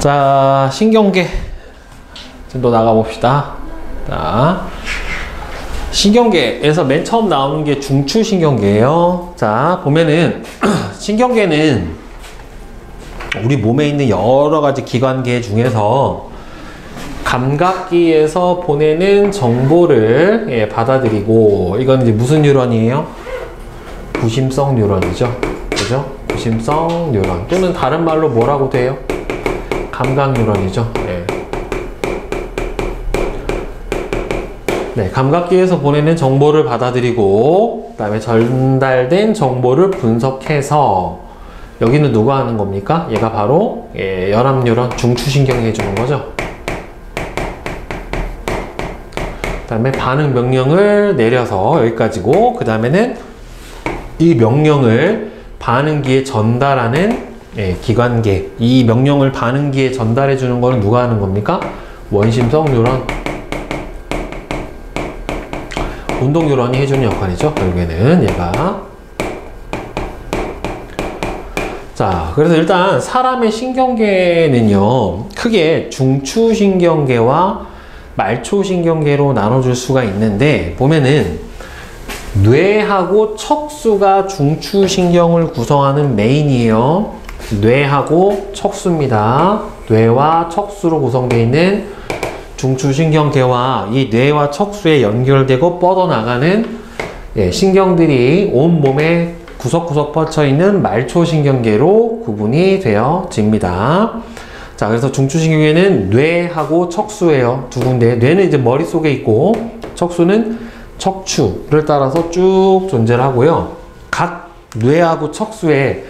자, 신경계 또 나가봅시다. 자, 신경계에서 맨 처음 나오는 게 중추신경계예요. 자, 보면은 신경계는 우리 몸에 있는 여러 가지 기관계 중에서 감각기에서 보내는 정보를 받아들이고, 이건 이제 무슨 뉴런이에요? 부심성 뉴런이죠. 그죠? 부심성 뉴런 또는 다른 말로 뭐라고 돼요? 감각 뉴런이죠. 네, 감각기에서 보내는 정보를 받아들이고, 그 다음에 전달된 정보를 분석해서, 여기는 누가 하는 겁니까? 얘가 바로 열암 뉴런, 중추신경이 해주는 거죠. 그 다음에 반응 명령을 내려서 여기까지고, 그 다음에는 이 명령을 반응기에 전달하는 기관계, 이 명령을 반응기에 전달해 주는 거는 누가 하는 겁니까? 원심성 뉴런, 운동 뉴런이 해주는 역할이죠. 결국에는 얘가. 자, 그래서 일단 사람의 신경계는요, 크게 중추신경계와 말초신경계로 나눠줄 수가 있는데, 보면은 뇌하고 척수가 중추신경을 구성하는 메인이에요. 뇌하고 척수입니다. 뇌와 척수로 구성되어 있는 중추신경계와 이 뇌와 척수에 연결되고 뻗어나가는 신경들이 온몸에 구석구석 뻗쳐있는 말초신경계로 구분이 되어집니다. 자, 그래서 중추신경계는 뇌하고 척수예요. 두 군데. 뇌는 이제 머릿속에 있고, 척수는 척추를 따라서 쭉 존재를 하고요. 각 뇌하고 척수에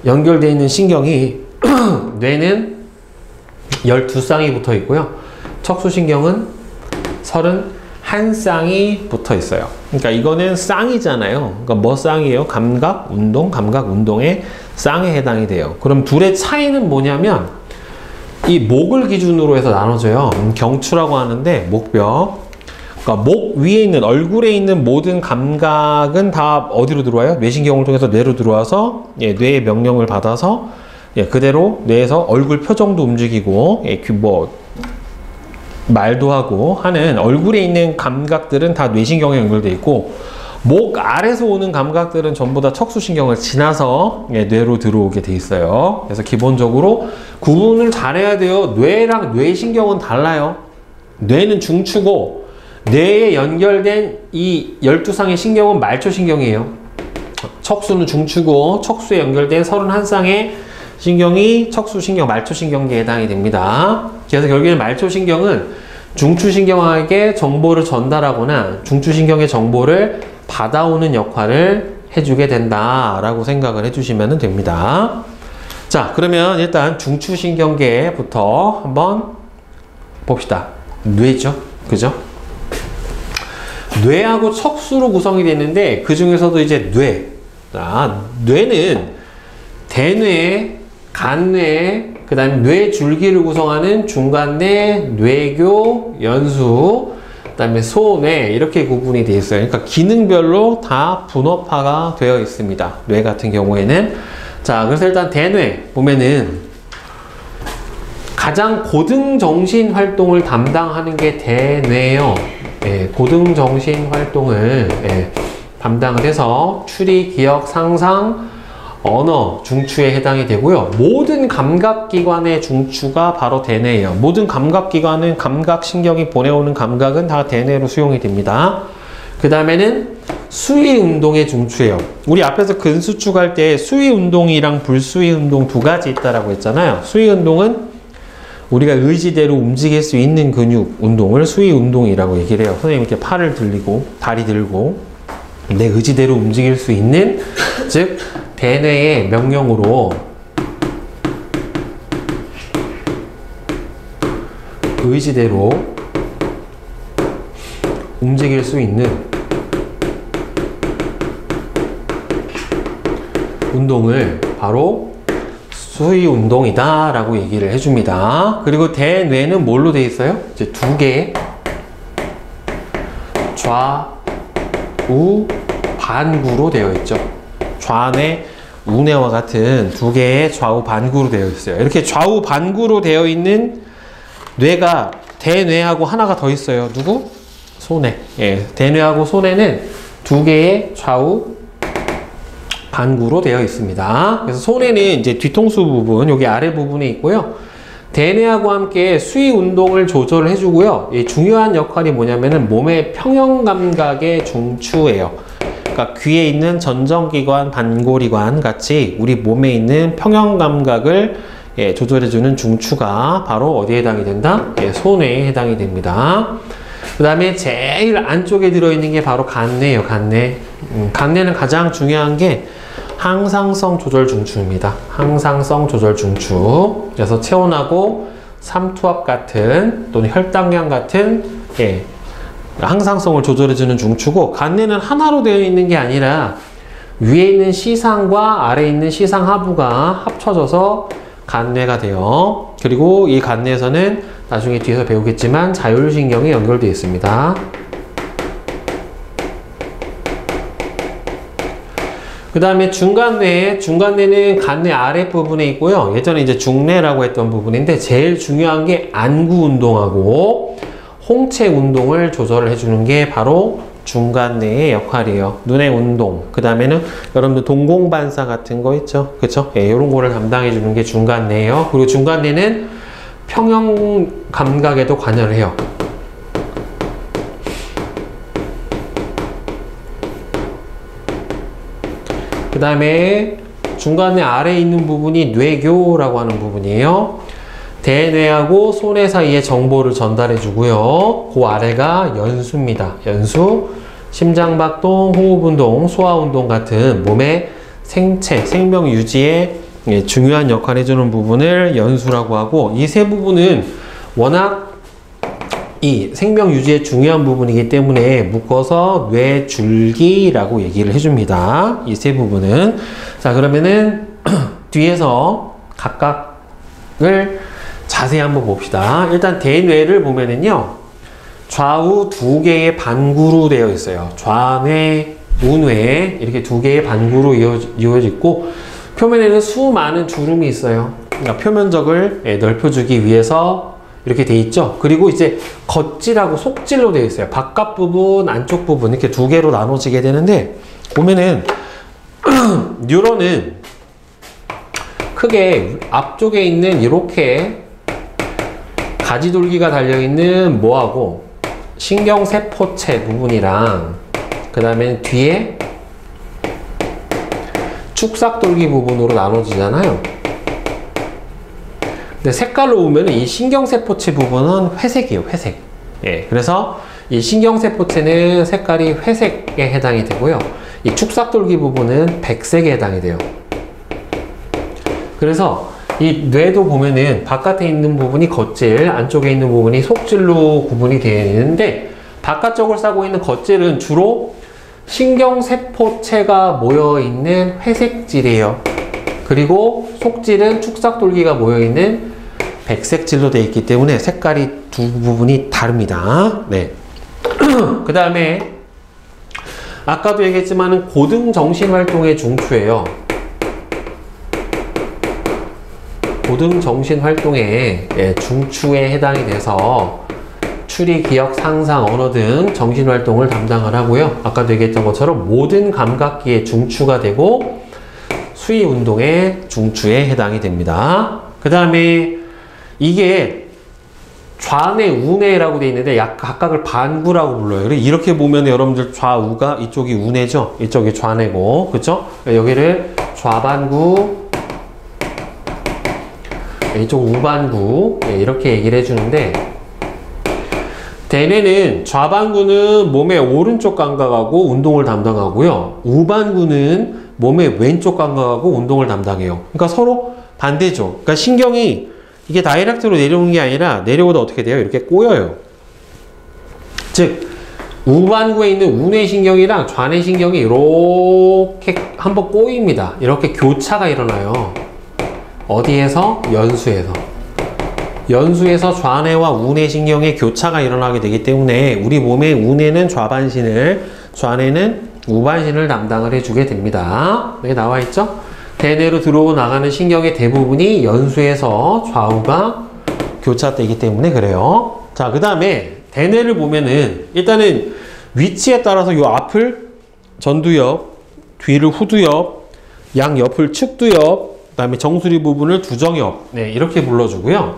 연결되어 있는 신경이 뇌는 12쌍이 붙어 있고요. 척수신경은 31쌍이 붙어 있어요. 그러니까 이거는 쌍이잖아요. 그러니까 뭐 쌍이에요? 감각, 운동의 쌍에 해당이 돼요. 그럼 둘의 차이는 뭐냐면, 이 목을 기준으로 해서 나눠져요. 경추라고 하는데, 목뼈. 그러니까 목 위에 있는, 얼굴에 있는 모든 감각은 다 어디로 들어와요? 뇌신경을 통해서 뇌로 들어와서 뇌의 명령을 받아서 그대로 뇌에서 얼굴 표정도 움직이고 말도 하고 하는 얼굴에 있는 감각들은 다 뇌신경에 연결되어 있고, 목 아래서 오는 감각들은 전부 다 척수신경을 지나서 뇌로 들어오게 돼 있어요. 그래서 기본적으로 구분을 잘해야 돼요. 뇌랑 뇌신경은 달라요. 뇌는 중추고, 뇌에 연결된 이 12쌍의 신경은 말초신경이에요. 척수는 중추고, 척수에 연결된 31쌍의 신경이 척수신경, 말초신경계에 해당이 됩니다. 그래서 결국에는 말초신경은 중추신경에게 정보를 전달하거나 중추신경의 정보를 받아오는 역할을 해주게 된다라고 생각을 해주시면 됩니다. 자, 그러면 일단 중추신경계부터 한번 봅시다. 뇌죠. 그죠? 뇌하고 척수로 구성이 되는데, 그 중에서도 이제 뇌. 자, 뇌는 대뇌, 간뇌, 그 다음에 뇌줄기를 구성하는 중간뇌, 뇌교, 연수, 그 다음에 소뇌, 이렇게 구분이 되어 있어요. 그러니까 기능별로 다 분업화가 되어 있습니다. 뇌 같은 경우에는. 자, 그래서 일단 대뇌 보면은 가장 고등정신 활동을 담당하는 게 대뇌예요. 고등정신 활동을 담당을 해서 추리, 기억, 상상, 언어, 중추에 해당이 되고요. 모든 감각기관의 중추가 바로 대뇌예요. 모든 감각기관은 감각신경이 보내오는 감각은 다 대뇌로 수용이 됩니다. 그 다음에는 수위운동의 중추예요. 우리 앞에서 근수축 할 때 수위운동이랑 불수위운동 두 가지 있다라고 했잖아요. 수위운동은 우리가 의지대로 움직일 수 있는 근육 운동을 수위운동이라고 얘기를 해요. 선생님 이렇게 팔을 들리고 다리 들고 내 의지대로 움직일 수 있는, 즉 대뇌의 명령으로 의지대로 움직일 수 있는 운동을 바로 수위운동이다 라고 얘기를 해줍니다. 그리고 대뇌는 뭘로 되어 있어요? 이제 두 개, 좌우 반구로 되어 있죠. 좌뇌 우뇌와 같은 두 개의 좌우 반구로 되어 있어요. 이렇게 좌우 반구로 되어 있는 뇌가 대뇌하고 하나가 더 있어요. 누구? 소뇌. 예, 대뇌하고 소뇌는 두 개의 좌우 반구로 되어 있습니다. 그래서 소뇌는 이제 뒤통수 부분, 여기 아래 부분에 있고요. 대뇌하고 함께 수위 운동을 조절을 해주고요. 이 중요한 역할이 뭐냐면은 몸의 평형 감각의 중추예요. 그러니까 귀에 있는 전정기관, 반고리관 같이 우리 몸에 있는 평형 감각을 조절해주는 중추가 바로 어디에 해당이 된다? 소뇌에 해당이 됩니다. 그 다음에 제일 안쪽에 들어있는 게 바로 간뇌예요. 간뇌. 간뇌는 가장 중요한 게 항상성 조절 중추입니다. 항상성 조절 중추. 그래서 체온하고 삼투압 같은 또는 혈당량 같은 항상성을 조절해주는 중추고, 간뇌는 하나로 되어 있는 게 아니라 위에 있는 시상과 아래에 있는 시상 하부가 합쳐져서 간뇌가 돼요. 그리고 이 간뇌에서는 나중에 뒤에서 배우겠지만 자율신경이 연결되어 있습니다. 그 다음에 중간뇌는 간뇌 아랫부분에 있고요. 예전에 이제 중뇌라고 했던 부분인데 제일 중요한 게 안구 운동하고 홍채 운동을 조절을 해주는 게 바로 중간뇌의 역할이에요. 눈의 운동. 그 다음에는 여러분들 동공반사 같은 거 있죠? 그쵸? 예, 이런 거를 담당해 주는 게 중간뇌예요. 그리고 중간뇌는 평형 감각에도 관여를 해요. 그 다음에 중간뇌 아래에 있는 부분이 뇌교라고 하는 부분이에요. 대뇌하고 소뇌 사이에 정보를 전달해 주고요. 그 아래가 연수입니다. 연수, 심장박동, 호흡운동, 소화운동 같은 몸의 생체, 생명 유지에 중요한 역할을 해주는 부분을 연수라고 하고, 이 세 부분은 워낙 이 생명 유지에 중요한 부분이기 때문에 묶어서 뇌줄기라고 얘기를 해줍니다. 이 세 부분은. 자, 그러면은 뒤에서 각각을 자세히 한번 봅시다. 일단 대뇌를 보면은요, 좌우 두 개의 반구로 되어 있어요. 좌뇌, 우뇌 이렇게 두 개의 반구로 이어져 있고, 표면에는 수많은 주름이 있어요. 그러니까 표면적을 넓혀주기 위해서 이렇게 돼 있죠. 그리고 이제 겉질하고 속질로 되어 있어요. 바깥 부분, 안쪽 부분 이렇게 두 개로 나눠지게 되는데, 보면은 뉴런은 크게 앞쪽에 있는 이렇게 가지돌기가 달려있는 뭐하고 신경세포체 부분이랑, 그 다음에 뒤에 축삭돌기 부분으로 나눠지잖아요. 근데 색깔로 보면 이 신경세포체 부분은 회색이에요. 회색. 예, 그래서 이 신경세포체는 색깔이 회색에 해당이 되고요. 이 축삭돌기 부분은 백색에 해당이 돼요. 그래서 이 뇌도 보면은 바깥에 있는 부분이 겉질, 안쪽에 있는 부분이 속질로 구분이 되어 있는데, 바깥쪽을 싸고 있는 겉질은 주로 신경세포체가 모여있는 회색질이에요. 그리고 속질은 축삭돌기가 모여있는 백색질로 되어 있기 때문에 색깔이 두 부분이 다릅니다. 네. 그 다음에 아까도 얘기했지만 고등정신활동의 중추예요. 고등정신활동의 중추에 해당이 돼서 추리, 기억, 상상, 언어 등 정신활동을 담당을 하고요. 아까도 얘기했던 것처럼 모든 감각기의 중추가 되고 수위운동의 중추에 해당이 됩니다. 그 다음에 이게 좌뇌, 우뇌라고 되어 있는데 각각을 반구라고 불러요. 이렇게 보면 여러분들 좌우가 이쪽이 우뇌죠. 이쪽이 좌뇌고, 그쵸? 여기를 좌반구, 이쪽 우반구, 이렇게 얘기를 해주는데, 대뇌는 좌반구는 몸의 오른쪽 감각하고 운동을 담당하고요. 우반구는 몸의 왼쪽 감각하고 운동을 담당해요. 그러니까 서로 반대죠. 그러니까 신경이 이게 다이렉트로 내려오는 게 아니라 내려오다 어떻게 돼요? 이렇게 꼬여요. 즉 우반구에 있는 우뇌신경이랑 좌뇌신경이 이렇게 한번 꼬입니다. 이렇게 교차가 일어나요. 어디에서? 연수에서. 연수에서 좌뇌와 우뇌신경의 교차가 일어나게 되기 때문에 우리 몸의 우뇌는 좌반신을, 좌뇌는 우반신을 담당을 해주게 됩니다. 여기 나와 있죠? 대뇌로 들어오고 나가는 신경의 대부분이 연수에서 좌우가 교차되기 때문에 그래요. 자, 그 다음에 대뇌를 보면은 일단은 위치에 따라서 요 앞을 전두엽, 뒤를 후두엽, 양옆을 측두엽, 그 다음에 정수리 부분을 두정엽, 네, 이렇게 불러주고요.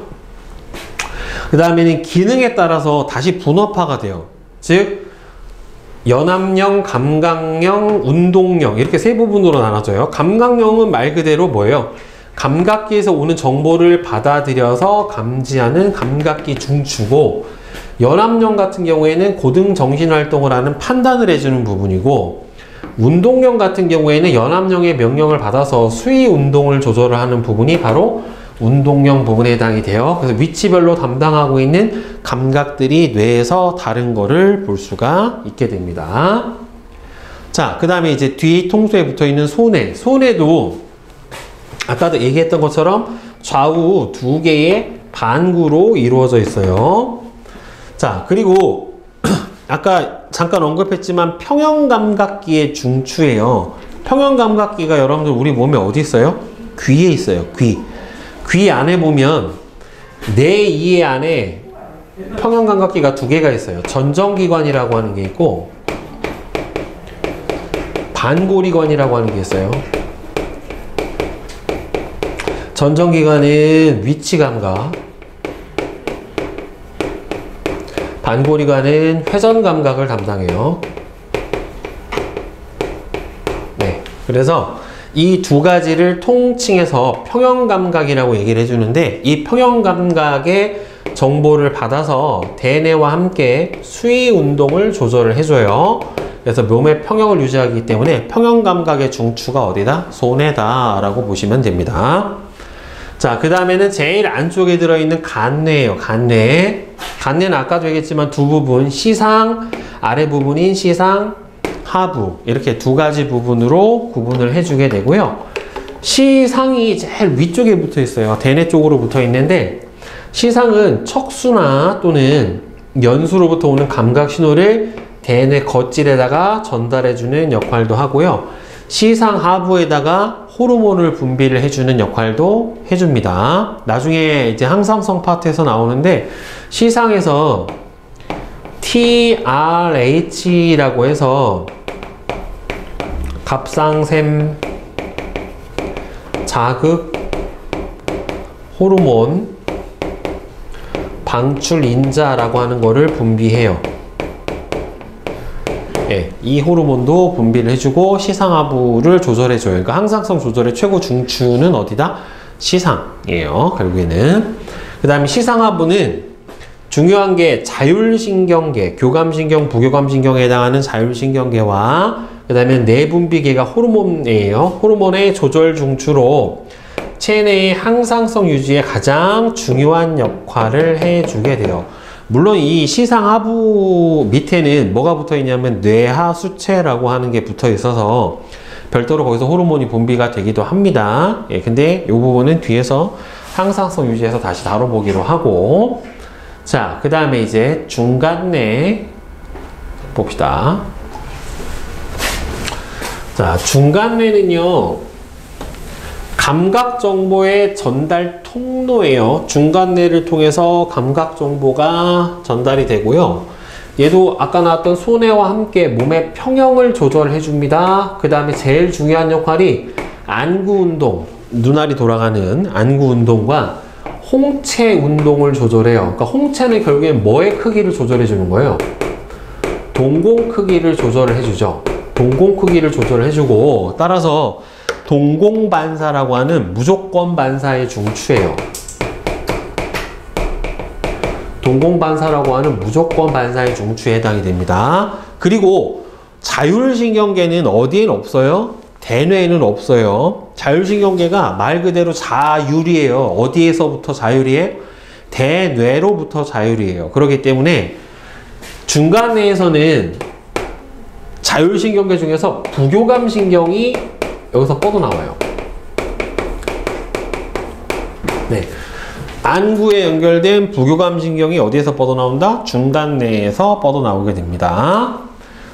그 다음에는 기능에 따라서 다시 분업화가 돼요. 즉 연합령, 감각령, 운동령 이렇게 세 부분으로 나눠져요. 감각령은 말 그대로 뭐예요? 감각기에서 오는 정보를 받아들여서 감지하는 감각기 중추고, 연합령 같은 경우에는 고등 정신활동을 하는 판단을 해주는 부분이고, 운동령 같은 경우에는 연합령의 명령을 받아서 수위 운동을 조절을 하는 부분이 바로 운동령 부분에 해당이 돼요. 그래서 위치별로 담당하고 있는 감각들이 뇌에서 다른 거를 볼 수가 있게 됩니다. 자, 그 다음에 이제 뒤통수에 붙어 있는 소뇌. 소뇌도 아까도 얘기했던 것처럼 좌우 두 개의 반구로 이루어져 있어요. 자, 그리고 아까 잠깐 언급했지만 평형감각기의 중추예요. 평형감각기가 여러분들 우리 몸에 어디 있어요? 귀에 있어요. 귀 안에 보면 뇌 이에 안에 평형감각기가 두 개가 있어요. 전정기관이라고 하는 게 있고 반고리관이라고 하는 게 있어요. 전정기관은 위치감각, 반고리관은 회전감각을 담당해요. 네, 그래서 이 두 가지를 통칭해서 평형감각이라고 얘기를 해주는데, 이 평형감각의 정보를 받아서 대뇌와 함께 수위 운동을 조절을 해줘요. 그래서 몸의 평형을 유지하기 때문에 평형감각의 중추가 어디다? 소뇌다 라고 보시면 됩니다. 자, 그 다음에는 제일 안쪽에 들어있는 간뇌예요. 간뇌는 아까도 얘기했지만 두 부분, 시상, 아래 부분인 시상, 하부, 이렇게 두 가지 부분으로 구분을 해주게 되고요. 시상이 제일 위쪽에 붙어 있어요. 대뇌 쪽으로 붙어 있는데, 시상은 척수나 또는 연수로부터 오는 감각 신호를 대뇌 겉질에다가 전달해주는 역할도 하고요. 시상 하부에다가 호르몬을 분비를 해주는 역할도 해줍니다. 나중에 이제 항상성 파트에서 나오는데, 시상에서 TRH라고 해서 갑상샘 자극 호르몬 방출 인자라고 하는 거를 분비해요. 예, 이 호르몬도 분비를 해주고 시상하부를 조절해줘요. 그러니까 항상성 조절의 최고 중추는 어디다? 시상이에요, 결국에는. 그 다음에 시상하부는 중요한 게 자율신경계, 교감신경, 부교감신경에 해당하는 자율신경계와 그 다음에 내분비계가 호르몬이에요. 호르몬의 조절 중추로 체내의 항상성 유지에 가장 중요한 역할을 해주게 돼요. 물론 이 시상하부 밑에는 뭐가 붙어 있냐면 뇌하수체라고 하는 게 붙어 있어서 별도로 거기서 호르몬이 분비가 되기도 합니다. 예, 근데 이 부분은 뒤에서 항상성 유지해서 다시 다뤄보기로 하고, 자, 그 다음에 이제 중간뇌 봅시다. 자, 중간뇌는요, 감각 정보의 전달 통로예요. 중간뇌를 통해서 감각 정보가 전달이 되고요. 얘도 아까 나왔던 소뇌와 함께 몸의 평형을 조절해 줍니다. 그 다음에 제일 중요한 역할이 안구 운동, 눈알이 돌아가는 안구 운동과 홍채 운동을 조절해요. 그러니까 홍채는 결국엔 뭐의 크기를 조절해 주는 거예요? 동공 크기를 조절을 해주죠. 동공 크기를 조절을 해주고, 따라서 동공반사라고 하는 무조건 반사의 중추예요. 동공반사라고 하는 무조건 반사의 중추에 해당이 됩니다. 그리고 자율신경계는 어디에는 없어요? 대뇌에는 없어요. 자율신경계가 말 그대로 자율이에요. 어디에서부터 자율이에요? 대뇌로부터 자율이에요. 그렇기 때문에 중간뇌에서는 자율신경계 중에서 부교감신경이 여기서 뻗어나와요. 네. 안구에 연결된 부교감신경이 어디에서 뻗어나온다? 중간뇌에서 뻗어나오게 됩니다.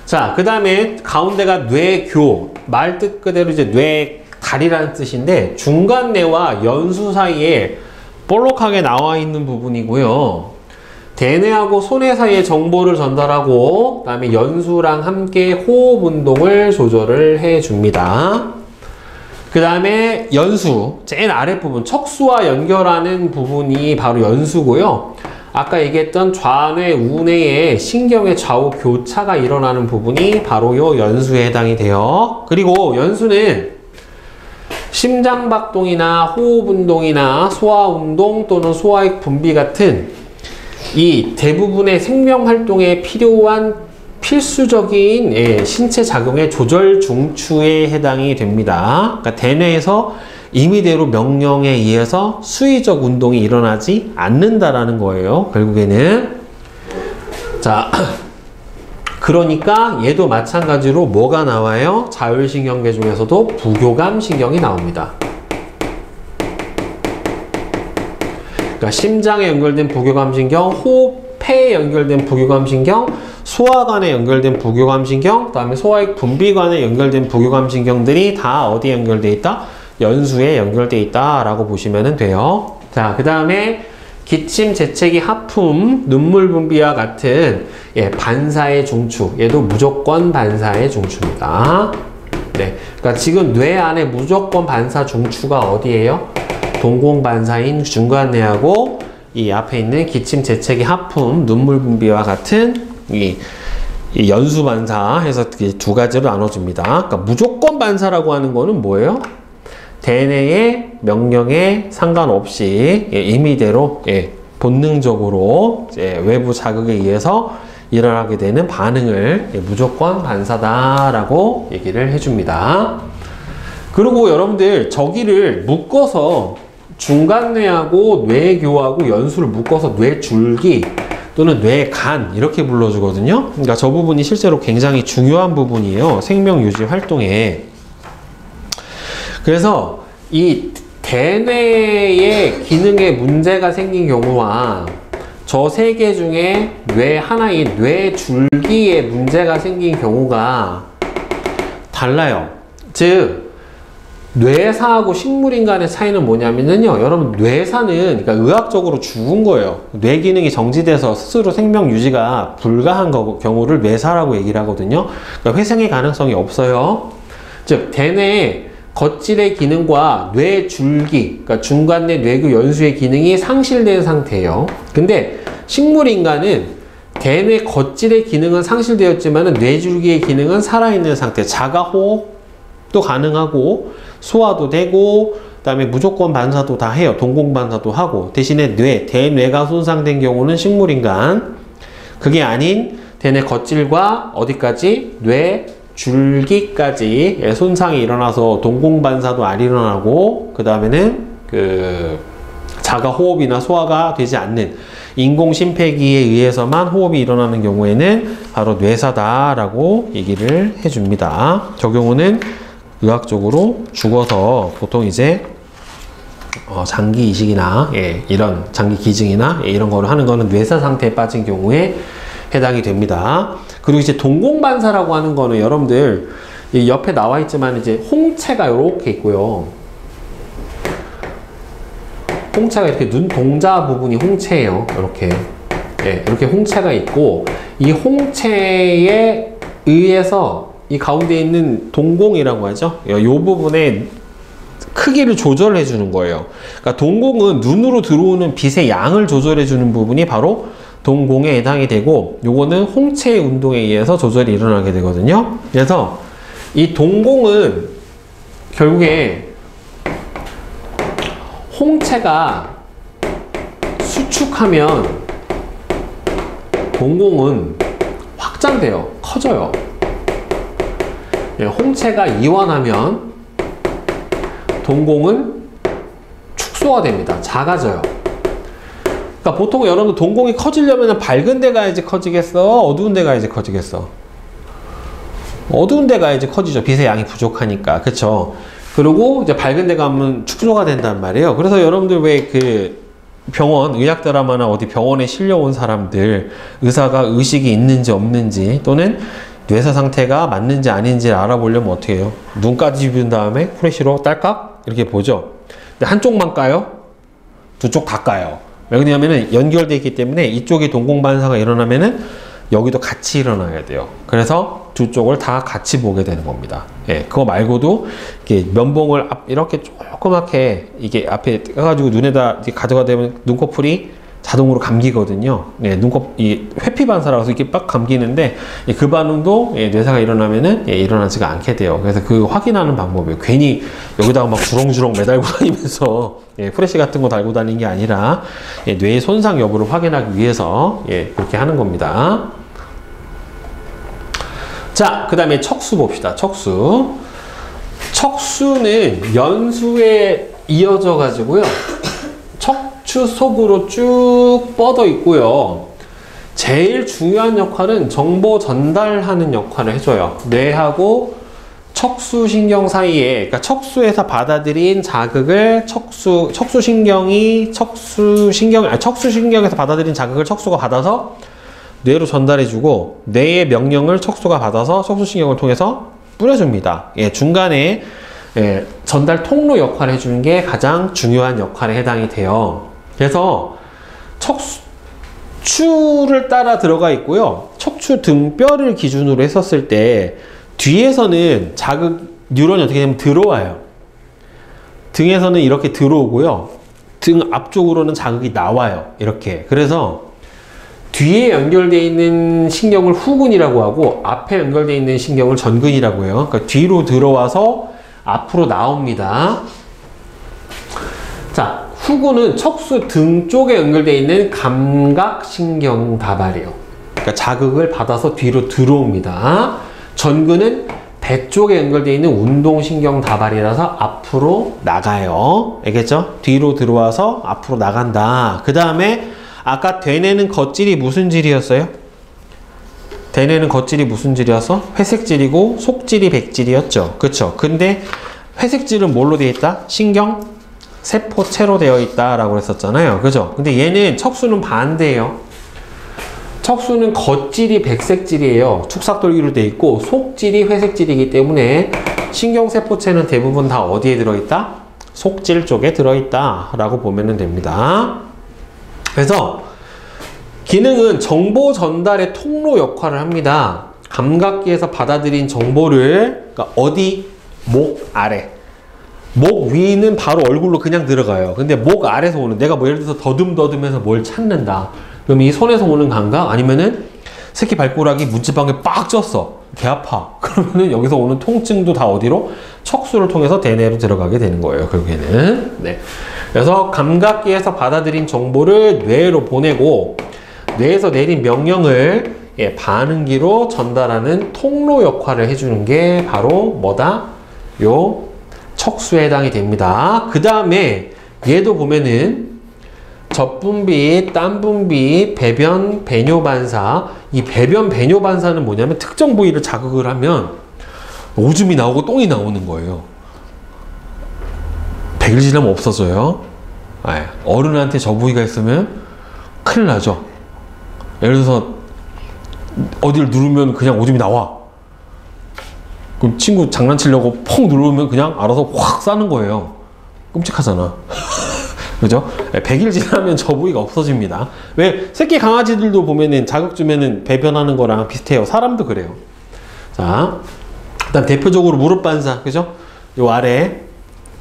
자, 그 다음에 가운데가 뇌교. 말 뜻 그대로 이제 뇌 다리라는 뜻인데 중간뇌와 연수 사이에 볼록하게 나와 있는 부분이고요. 대뇌하고 소뇌 사이에 정보를 전달하고 그 다음에 연수랑 함께 호흡 운동을 조절을 해줍니다. 그 다음에 연수, 제일 아랫부분 척수와 연결하는 부분이 바로 연수고요. 아까 얘기했던 좌뇌, 우뇌의 신경의 좌우 교차가 일어나는 부분이 바로 요 연수에 해당이 돼요. 그리고 연수는 심장박동이나 호흡운동이나 소화운동 또는 소화액 분비 같은 이 대부분의 생명활동에 필요한 필수적인 신체 작용의 조절 중추에 해당이 됩니다. 그러니까 대뇌에서 임의대로 명령에 의해서 수의적 운동이 일어나지 않는다라는 거예요. 결국에는. 자, 그러니까 얘도 마찬가지로 뭐가 나와요? 자율신경계 중에서도 부교감신경이 나옵니다. 그러니까 심장에 연결된 부교감신경, 호흡, 폐에 연결된 부교감신경, 소화관에 연결된 부교감신경, 그 다음에 소화액 분비관에 연결된 부교감신경들이 다 어디에 연결되어 있다? 연수에 연결되어 있다라고 보시면 돼요. 자, 그 다음에 기침, 재채기, 하품, 눈물 분비와 같은 반사의 중추, 얘도 무조건 반사의 중추입니다. 네, 그러니까 지금 뇌 안에 무조건 반사 중추가 어디예요? 동공반사인 중간뇌하고 이 앞에 있는 기침, 재채기, 하품, 눈물 분비와 같은 이 연수 반사 해서 두 가지로 나눠줍니다. 그러니까 무조건 반사라고 하는 거는 뭐예요? 대뇌의 명령에 상관없이 임의대로 본능적으로 외부 자극에 의해서 일어나게 되는 반응을 무조건 반사다라고 얘기를 해줍니다. 그리고 여러분들 저기를 묶어서 중간뇌하고 뇌교하고 연수를 묶어서 뇌줄기 또는 뇌간 이렇게 불러주거든요. 그러니까 저 부분이 실제로 굉장히 중요한 부분이에요. 생명유지 활동에. 그래서 이 대뇌의 기능에 문제가 생긴 경우와 저 세 개 중에 뇌 하나인 뇌줄기에 문제가 생긴 경우가 달라요. 즉 뇌사하고 식물인간의 차이는 뭐냐면요, 여러분 뇌사는 그러니까 의학적으로 죽은 거예요. 뇌 기능이 정지돼서 스스로 생명 유지가 불가한 경우를 뇌사라고 얘기를 하거든요. 그러니까 회생의 가능성이 없어요. 즉 대뇌의 겉질의 기능과 뇌줄기, 그러니까 중간뇌 뇌교 연수의 기능이 상실된 상태예요. 근데 식물인간은 대뇌 겉질의 기능은 상실되었지만 뇌줄기의 기능은 살아있는 상태. 자가호흡도 가능하고 소화도 되고 그 다음에 무조건 반사도 다 해요. 동공반사도 하고. 대신에 대뇌가 손상된 경우는 식물인간, 그게 아닌 대뇌 겉질과 어디까지? 뇌줄기까지 손상이 일어나서 동공반사도 안 일어나고 그 다음에는 자가호흡이나 소화가 되지 않는 인공심폐기에 의해서만 호흡이 일어나는 경우에는 바로 뇌사다라고 얘기를 해줍니다. 저 경우는 의학적으로 죽어서 보통 이제 장기 이식이나 이런 장기 기증이나 이런 거를 하는 거는 뇌사 상태에 빠진 경우에 해당이 됩니다. 그리고 이제 동공반사라고 하는 거는 여러분들 옆에 나와 있지만 이제 홍채가 이렇게 있고요. 홍채가 이렇게 눈동자 부분이 홍채예요. 이렇게 이렇게 홍채가 있고 이 홍채에 의해서 이 가운데 있는 동공이라고 하죠. 이 부분에 크기를 조절해 주는 거예요. 그러니까 동공은 눈으로 들어오는 빛의 양을 조절해 주는 부분이 바로 동공에 해당이 되고, 요거는 홍채의 운동에 의해서 조절이 일어나게 되거든요. 그래서 이 동공은 결국에 홍채가 수축하면 동공은 확장돼요. 커져요. 홍채가 이완하면 동공은 축소가 됩니다. 작아져요. 그러니까 보통 여러분들 동공이 커지려면 밝은 데 가야지 커지겠어? 어두운 데 가야지 커지겠어? 어두운 데 가야지 커지죠. 빛의 양이 부족하니까. 그쵸? 그리고 이제 밝은 데 가면 축소가 된단 말이에요. 그래서 여러분들 왜 병원, 의학 드라마나 어디 병원에 실려온 사람들, 의사가 의식이 있는지 없는지 또는 뇌사 상태가 맞는지 아닌지 알아보려면 어떻게 해요? 눈까지 비운 다음에 후레쉬로 딸깍 이렇게 보죠. 근데 한쪽만 까요? 두 쪽 다 까요. 왜 그러냐면은 연결되어 있기 때문에 이쪽에 동공반사가 일어나면은 여기도 같이 일어나야 돼요. 그래서 두 쪽을 다 같이 보게 되는 겁니다. 예, 그거 말고도 이렇게 면봉을 이렇게 조그맣게 이게 앞에 해가지고 눈에다 가져가 되면 눈꺼풀이 자동으로 감기거든요. 예, 이 회피 반사라고 해서 이렇게 빡 감기는데 그 반응도 뇌사가 일어나면은 일어나지가 않게 돼요. 그래서 그 확인하는 방법이에요. 괜히 여기다가 막 주렁주렁 매달고 다니면서 프레쉬 같은 거 달고 다니는 게 아니라 뇌의 손상 여부를 확인하기 위해서 그렇게 하는 겁니다. 자, 그 다음에 척수 봅시다. 척수는 연수에 이어져 가지고요. 척추 속으로 쭉 뻗어 있고요. 제일 중요한 역할은 정보 전달하는 역할을 해줘요. 뇌하고 척수신경 사이에, 그러니까 척수에서 받아들인 자극을 척수신경에서 받아들인 자극을 척수가 받아서 뇌로 전달해주고, 뇌의 명령을 척수가 받아서 척수신경을 통해서 뿌려줍니다. 중간에 전달 통로 역할을 해주는 게 가장 중요한 역할에 해당이 돼요. 그래서 척추를 따라 들어가 있고요. 척추 등뼈를 기준으로 했었을 때 뒤에서는 뉴런이 어떻게 되면 들어와요. 등에서는 이렇게 들어오고요. 등 앞쪽으로는 자극이 나와요. 이렇게. 그래서 뒤에 연결되어 있는 신경을 후근이라고 하고 앞에 연결되어 있는 신경을 전근이라고 해요. 그러니까 뒤로 들어와서 앞으로 나옵니다. 자, 후근은 척수 등 쪽에 연결되어 있는 감각신경 다발이에요. 그러니까 자극을 받아서 뒤로 들어옵니다. 전근은 배 쪽에 연결되어 있는 운동신경 다발이라서 앞으로 나가요. 알겠죠? 뒤로 들어와서 앞으로 나간다. 그 다음에 아까 되뇌는 겉질이 무슨 질이었어요? 되뇌는 겉질이 무슨 질이었어? 회색질이고 속질이 백질이었죠. 그쵸? 근데 회색질은 뭘로 되어 있다? 신경 세포체로 되어 있다라고 했었잖아요. 그죠? 근데 얘는 척수는 반대예요. 척수는 겉질이 백색질이에요. 축삭돌기로 되어 있고 속질이 회색질이기 때문에 신경세포체는 대부분 다 어디에 들어있다? 속질 쪽에 들어있다 라고 보면 됩니다. 그래서 기능은 정보 전달의 통로 역할을 합니다. 감각기에서 받아들인 정보를, 그러니까 어디? 목 아래. 목 위는 바로 얼굴로 그냥 들어가요. 근데 목 아래에서 오는, 내가 뭐 예를 들어서 더듬더듬해서 뭘 찾는다. 그럼 이 손에서 오는 감각, 아니면은 새끼 발가락이 문지방에 빡 쪘어. 배 아파. 그러면은 여기서 오는 통증도 다 어디로? 척수를 통해서 대뇌로 들어가게 되는 거예요. 결국에는. 네. 그래서 감각기에서 받아들인 정보를 뇌로 보내고, 뇌에서 내린 명령을 반응기로 전달하는 통로 역할을 해주는 게 바로 뭐다? 요 척수에 해당이 됩니다. 그 다음에 얘도 보면은 젖분비, 땀분비, 배변, 배뇨 반사. 이 배변, 배뇨 반사는 뭐냐면 특정 부위를 자극을 하면 오줌이 나오고 똥이 나오는 거예요. 100일 지나면 없어져요. 어른한테 저 부위가 있으면 큰일 나죠. 예를 들어서 어디를 누르면 그냥 오줌이 나와. 그럼 친구 장난치려고 폭 누르면 그냥 알아서 확 싸는 거예요. 끔찍하잖아. 그죠? 100일 지나면 저 부위가 없어집니다. 왜? 새끼 강아지들도 보면은 자극 주면은 배변하는 거랑 비슷해요. 사람도 그래요. 자, 일단 대표적으로 무릎 반사, 그죠? 요 아래,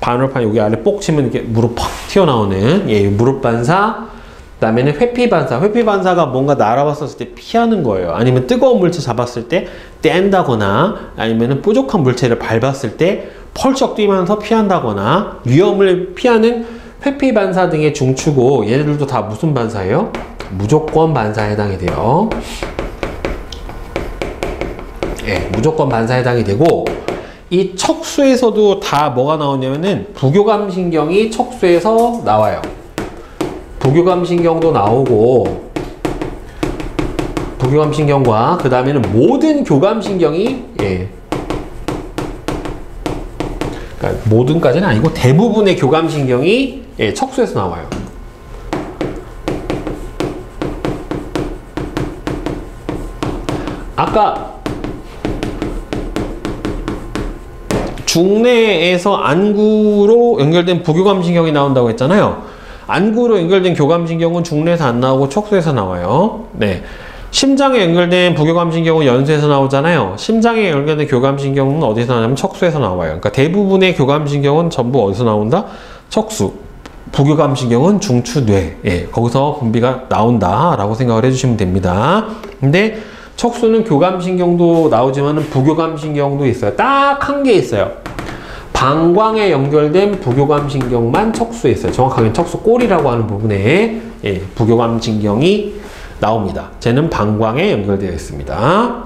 바늘판 여기 아래 뽁 치면 이렇게 무릎 팍 튀어나오는, 무릎 반사. 그 다음에는 회피 반사. 회피 반사가 뭔가 날아왔었을 때 피하는 거예요. 아니면 뜨거운 물체 잡았을 때 뗀다거나, 아니면은 뾰족한 물체를 밟았을 때 펄쩍 뛰면서 피한다거나, 위험을 피하는 회피 반사 등의 중추고, 얘네들도 다 무슨 반사예요? 무조건 반사에 해당이 돼요. 무조건 반사에 해당이 되고, 이 척수에서도 다 뭐가 나오냐면은 부교감신경이 척수에서 나와요. 부교감신경도 나오고, 부교감신경과 그 다음에는 모든 교감신경이, 그러니까 모든까지는 아니고 대부분의 교감신경이 척수에서 나와요. 아까 중뇌에서 안구로 연결된 부교감신경이 나온다고 했잖아요. 안구로 연결된 교감신경은 중뇌에서 안 나오고 척수에서 나와요. 네. 심장에 연결된 부교감신경은 연수에서 나오잖아요. 심장에 연결된 교감신경은 어디서 나오냐면 척수에서 나와요. 그러니까 대부분의 교감신경은 전부 어디서 나온다? 척수. 부교감신경은 중추뇌. 예, 거기서 분비가 나온다라고 생각을 해주시면 됩니다. 근데 척수는 교감신경도 나오지만은 부교감신경도 있어요. 딱 한 개 있어요. 방광에 연결된 부교감신경만 척수에 있어요. 정확하게 척수골이라고 하는 부분에 예, 부교감신경이 나옵니다. 쟤는 방광에 연결되어 있습니다.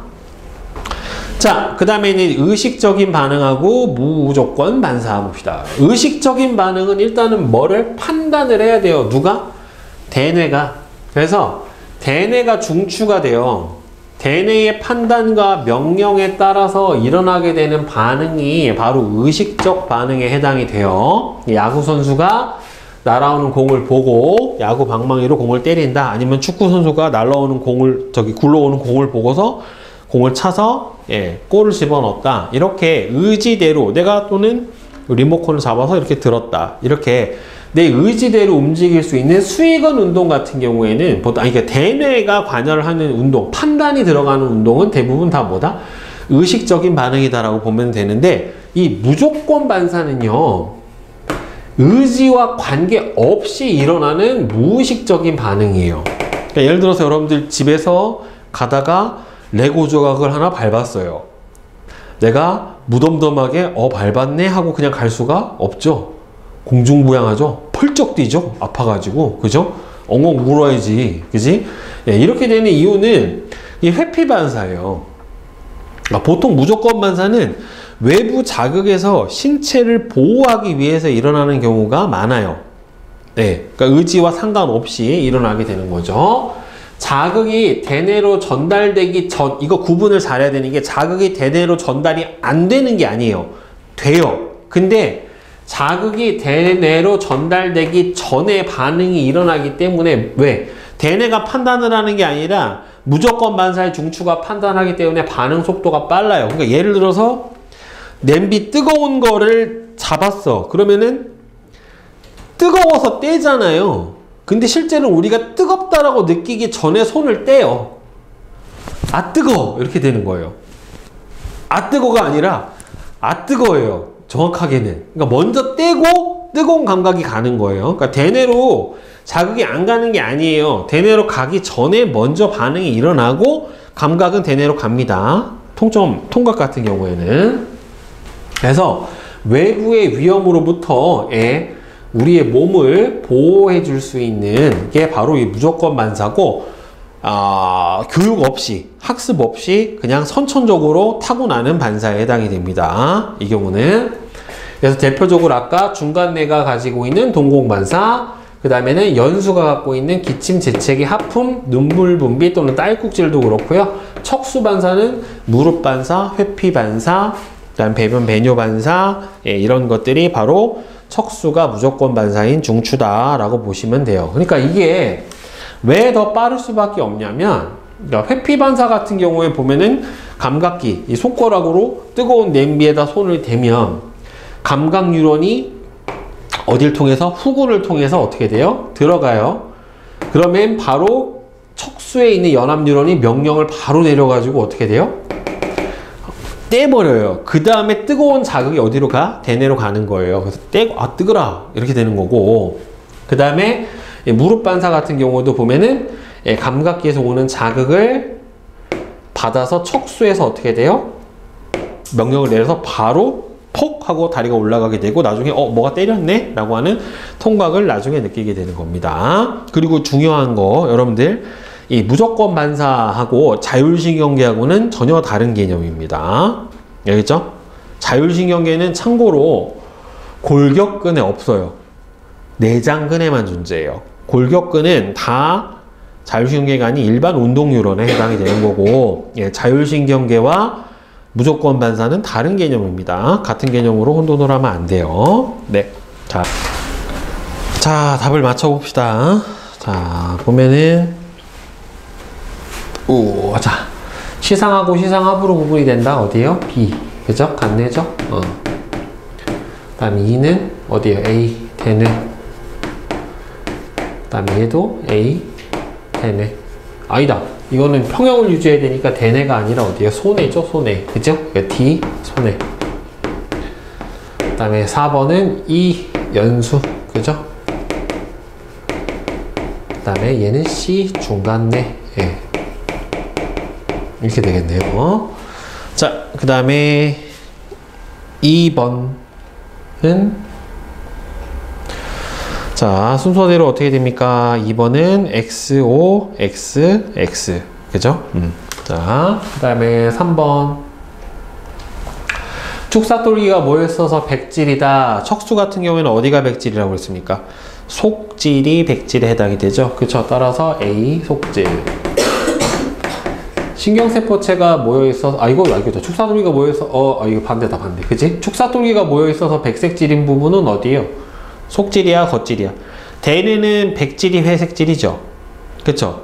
자, 그 다음에 의식적인 반응하고 무조건 반사 봅시다. 의식적인 반응은 일단은 뭐를 판단을 해야 돼요. 누가? 대뇌가. 그래서 대뇌가 중추가 돼요. 대뇌의 판단과 명령에 따라서 일어나게 되는 반응이 바로 의식적 반응에 해당이 돼요. 야구 선수가 날아오는 공을 보고 야구 방망이로 공을 때린다. 아니면 축구 선수가 날아오는 공을 굴러오는 공을 보고서 공을 차서 예, 골을 집어넣었다. 이렇게 의지대로 내가 또는 리모컨을 잡아서 이렇게 들었다. 이렇게 내 의지대로 움직일 수 있는 수익원 운동 같은 경우에는 보통 대뇌가 관여를 하는 운동, 판단이 들어가는 운동은 대부분 다 뭐다? 의식적인 반응이다라고 보면 되는데 이 무조건 반사는요. 의지와 관계없이 일어나는 무의식적인 반응이에요. 그러니까 예를 들어서 여러분들 집에서 가다가 레고 조각을 하나 밟았어요. 내가 무덤덤하게 밟았네 하고 그냥 갈 수가 없죠. 공중부양하죠. 펄쩍 뛰죠. 아파가지고. 그죠? 엉엉 울어야지. 그지? 예, 이렇게 되는 이유는 이 회피 반사예요. 보통 무조건 반사는 외부 자극에서 신체를 보호하기 위해서 일어나는 경우가 많아요. 네. 그러니까 의지와 상관없이 일어나게 되는 거죠. 자극이 대뇌로 전달되기 전, 이거 구분을 잘해야 되는 게 자극이 대뇌로 전달이 안 되는 게 아니에요. 돼요. 근데 자극이 대뇌로 전달되기 전에 반응이 일어나기 때문에 왜? 대뇌가 판단을 하는 게 아니라 무조건 반사의 중추가 판단하기 때문에 반응 속도가 빨라요. 그러니까 예를 들어서 냄비 뜨거운 거를 잡았어. 그러면은 뜨거워서 떼잖아요. 근데 실제로 우리가 뜨겁다라고 느끼기 전에 손을 떼요. 아 뜨거워 이렇게 되는 거예요. 아 뜨거워가 아니라 아 뜨거워요. 정확하게는. 그러니까 먼저 떼고 뜨거운 감각이 가는 거예요. 그러니까 대뇌로 자극이 안 가는 게 아니에요. 대뇌로 가기 전에 먼저 반응이 일어나고 감각은 대뇌로 갑니다. 통각 같은 경우에는. 그래서 외부의 위험으로부터 우리의 몸을 보호해 줄 수 있는 게 바로 이 무조건 반사고 교육 없이 학습 없이 그냥 선천적으로 타고나는 반사에 해당이 됩니다. 이 경우는. 그래서 대표적으로 아까 중간뇌가 가지고 있는 동공반사, 그 다음에는 연수가 갖고 있는 기침, 재채기, 하품, 눈물 분비 또는 딸꾹질도 그렇고요. 척수 반사는 무릎 반사, 회피 반사, 그다음 배변 배뇨 반사, 이런 것들이 바로 척수가 무조건 반사인 중추다라고 보시면 돼요. 그러니까 이게 왜 더 빠를 수밖에 없냐면, 그러니까 회피 반사 같은 경우에 보면은 감각기, 이 손가락으로 뜨거운 냄비에다 손을 대면 감각 뉴런이 어딜 통해서? 후구를 통해서 어떻게 돼요? 들어가요. 그러면 바로 척수에 있는 연합 뉴런이 명령을 바로 내려가지고 어떻게 돼요? 떼버려요. 그 다음에 뜨거운 자극이 어디로 가? 대뇌로 가는 거예요. 그래서 떼고 아 뜨거라 이렇게 되는 거고, 그 다음에 무릎 반사 같은 경우도 보면은 감각기에서 오는 자극을 받아서 척수에서 어떻게 돼요? 명령을 내려서 바로 폭 하고 다리가 올라가게 되고 나중에 뭐가 때렸네? 라고 하는 통각을 나중에 느끼게 되는 겁니다. 그리고 중요한 거 여러분들, 이 무조건 반사하고 자율신경계하고는 전혀 다른 개념입니다. 알겠죠? 자율신경계는 참고로 골격근에 없어요. 내장근에만 존재해요. 골격근은 다 자율신경계가 아닌 일반 운동뉴런에 해당이 되는 거고, 자율신경계와 무조건 반사는 다른 개념입니다. 같은 개념으로 혼돈을 하면 안 돼요. 네. 자, 답을 맞춰봅시다. 자, 보면은 자, 시상하고 시상합으로 구분이 된다. 어디에요? B. 그죠? 같네죠? 다음 2는 어디에요? A, 대뇌. 그 다음에 얘도 A, 대뇌. 아니다. 이거는 평형을 유지해야 되니까 대뇌가 아니라 어디에요? 소뇌죠, 소뇌. 그죠? D, 소뇌. 그 다음에 4번은 E, 연수. 그죠? 그 다음에 얘는 C, 중간뇌. 예. 이렇게 되겠네요. 자, 그 다음에 2번은 자, 순서대로 어떻게 됩니까? 2번은 XO, X, X. 그죠? 자, 그 다음에 3번. 축사돌기가 모여있어서 백질이다. 척수 같은 경우에는 어디가 백질이라고 했습니까? 속질이 백질에 해당이 되죠. 그쵸? 따라서 A, 속질. 신경세포체가 모여있어서, 이거 축사돌기가 모여있어, 이거 반대다, 반대. 그치? 축사돌기가 모여있어서 백색질인 부분은 어디에요? 속질이야, 겉질이야? 대뇌는 백질이 회색질이죠. 그쵸?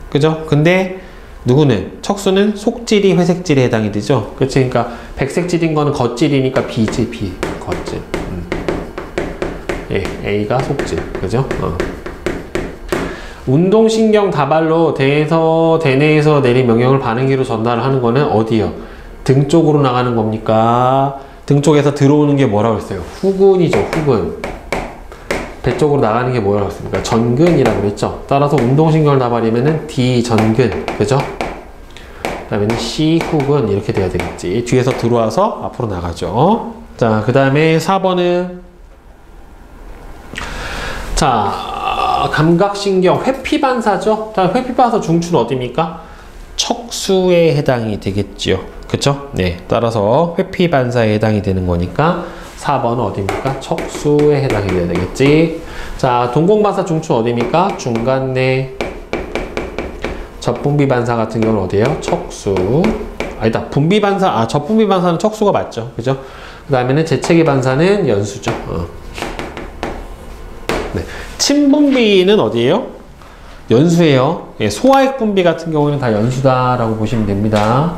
그죠? 근데 누구는? 척수는 속질이 회색질에 해당이 되죠. 그치? 그러니까 백색질인 거는 겉질이니까 B지, B. 겉질. 예, A가 속질. 그죠? 운동신경 다발로 대뇌에서 내린 명령을 반응기로 전달을 하는 거는 어디요? 등 쪽으로 나가는 겁니까? 등 쪽에서 들어오는 게 뭐라고 했어요? 후근이죠, 후근. 배 쪽으로 나가는 게 뭐라고 했습니까? 전근이라고 그랬죠. 따라서 운동신경 다발이면은 D 전근, 그죠? 그 다음에는 C 후근 이렇게 돼야 되겠지. 뒤에서 들어와서 앞으로 나가죠. 자, 그 다음에 4번은 자, 감각신경 회피반사죠. 자, 회피반사 중추는 어디입니까? 척수에 해당이 되겠죠. 그쵸? 네, 따라서 회피반사에 해당이 되는 거니까 4번은 어디입니까? 척수에 해당이 돼야 되겠지. 자, 동공반사 중추 어디입니까? 중간내. 접분비반사 같은 경우는 어디예요? 척수. 아니다. 분비반사, 접분비반사는 척수가 맞죠. 그죠? 그 다음에는 재채기반사는 연수죠. 네. 침분비는 어디예요? 연수예요. 예, 소화액 분비 같은 경우는 다 연수다라고 보시면 됩니다.